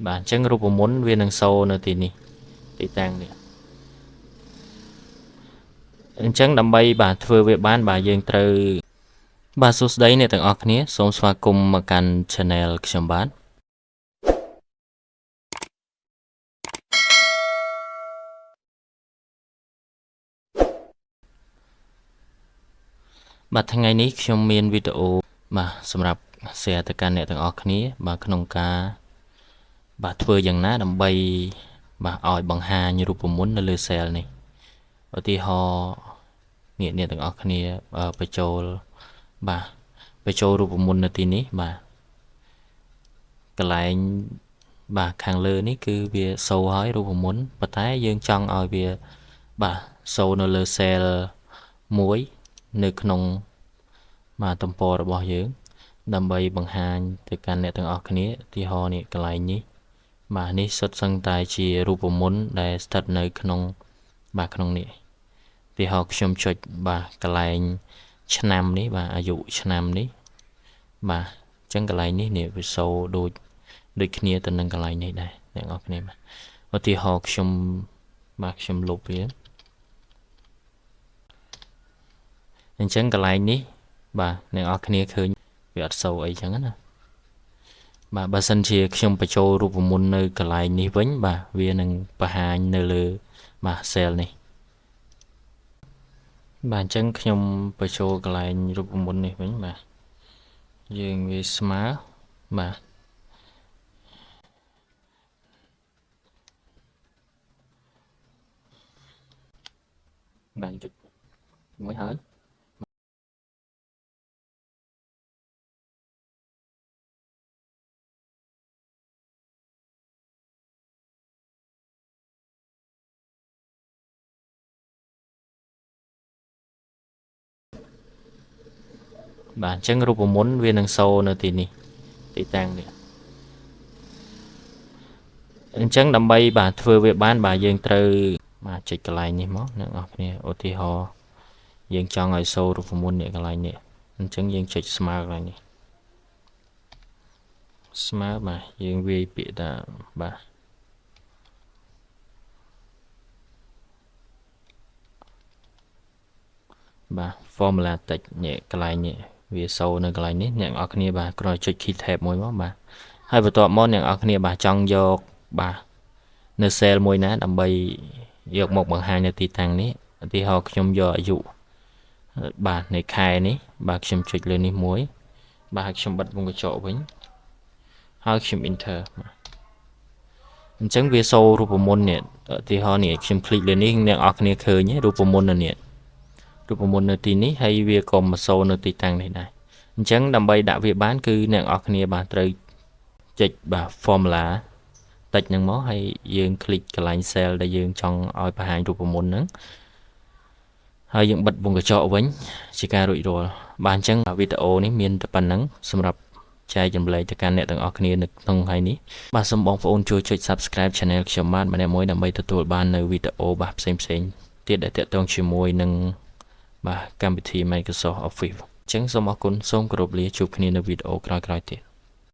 បាទអញ្ចឹងរូបមន្តវានឹងសូនៅទីនេះទីតាំងនេះអញ្ចឹងដើម្បីបាទធ្វើវាបានបាទយើងត្រូវបាទសួស្តីអ្នកទាំងអស់គ្នាសូមស្វាគមន៍មកកាន់ Channel ខ្ញុំបាទថ្ងៃនេះខ្ញុំមានវីដេអូបាទសម្រាប់ share ទៅកាន់អ្នកទាំងអស់គ្នាបាទក្នុងការបាទធ្វើយ៉ាងណាដើម្បីបាទឲ្យបង្ហាញរូបមន្តនៅលើ cell នេះឧទាហរណ៍អ្នកទាំងអស់គ្នាបញ្ចូលបាទបញ្ចូលរូបមន្តនៅទីនេះបាទកន្លែងបាទខាងលើនេះគឺវាសូហើយរូបមន្តប៉ុន្តែយើងចង់ឲ្យវាបាទសូនៅលើ cell មួយនៅក្នុងបាទទំព័ររបស់យើងដើម្បីបង្ហាញទៅកាន់អ្នកទាំងអស់គ្នាឧទាហរណ៍នេះកន្លែងនេះបាទនេះសុទ្ធសឹងតែជារូបមន្តដែលស្ថិតនៅក្នុងបាទក្នុងនេះឧទាហរណ៍ខ្ញុំចុចបាទកន្លែងឆ្នាំនេះបាទអាយុឆ្នាំនេះបាទអញ្ចឹងកន្លែងនេះវាសូដូចគ្នាទៅនឹងកន្លែងនេះដែរអ្នកនរគ្នាបាទឧទាហរណ៍ខ្ញុំលុបវាអញ្ចឹងកន្លែងនេះបាទអ្នកនរគ្នាឃើញវាអត់សូអីចឹងណាបាទបើសិនជាខ្ញុំបញ្ចូលរូបមន្តនៅកន្លែងនេះវិញបាទវានឹងបង្ហាញនៅលើបាទ cell នេះបាទអញ្ចឹងខ្ញុំបញ្ចូលកន្លែងរូបមន្តនេះវិញបាទយើងវាស្មើបាទបាទចុចមួយហើយបាទអញ្ចឹងរូបមន្តវានឹងសូនៅទីនេះទីតាំងនេះអញ្ចឹងដើម្បីបាទធ្វើវាបានបាទយើងត្រូវបាទចុចកន្លែងនេះមកអ្នកនរគ្នាឧទាហរណ៍យើងចង់ឲ្យសូរូបមន្តនេះកន្លែងនេះអញ្ចឹងយើងចុចស្មើកន្លែងនេះស្មើបាទយើងវាយពាក្យថាបាទ formula text នេះកន្លែងនេះវាសូនៅកន្លែងនេះអ្នកនរគ្នាបាទគ្រាន់តែចុច key tab មួយមកបាទហើយបន្ទាប់មកអ្នកនរគ្នាបាទចង់យកបាទនៅ cell មួយណាដើម្បីយកមកបង្ហាញនៅទីតាំងនេះឧទាហរណ៍ខ្ញុំយកអាយុបាទនៃខែនេះបាទខ្ញុំចុចលើនេះមួយបាទខ្ញុំបិទវងកញ្ចក់វិញហើយខ្ញុំ enter អញ្ចឹងវាសូរូបមន្តនេះឧទាហរណ៍នេះខ្ញុំคลิกលើនេះអ្នកនរគ្នាឃើញរូបមន្តនេះរូបមន្តនៅទីនេះហើយវាក៏មកសូនៅទីតាំងនេះដែរអញ្ចឹងដើម្បីដាក់វាបានគឺអ្នកនរគ្នាបាទត្រូវចុចបាទ formula តិចហ្នឹងមកហើយយើងคลิกកន្លែង cell ដែលយើងចង់ឲ្យបង្ហាញរូបមន្តហ្នឹងហើយយើងបិទវងកញ្ចក់វិញជាការរួចរាល់បាទអញ្ចឹងវីដេអូនេះមានតែប៉ុណ្្នឹងសម្រាប់ចែកចម្លែកទៅកាន់អ្នកទាំងអស់គ្នានៅក្នុងថ្ងៃនេះបាទសូមបងប្អូនជួយចុច Subscribe Channel ខ្ញុំបាទម្នាក់មួយដើម្បីទទួលបាននៅវីដេអូបាទផ្សេងទៀតដែលទាក់ទងជាមួយនឹងបាទកម្មវិធី Microsoft Office អញ្ចឹងសូមអរគុណសូមគោរពលាជួបគ្នានៅវីដេអូក្រោយៗទៀត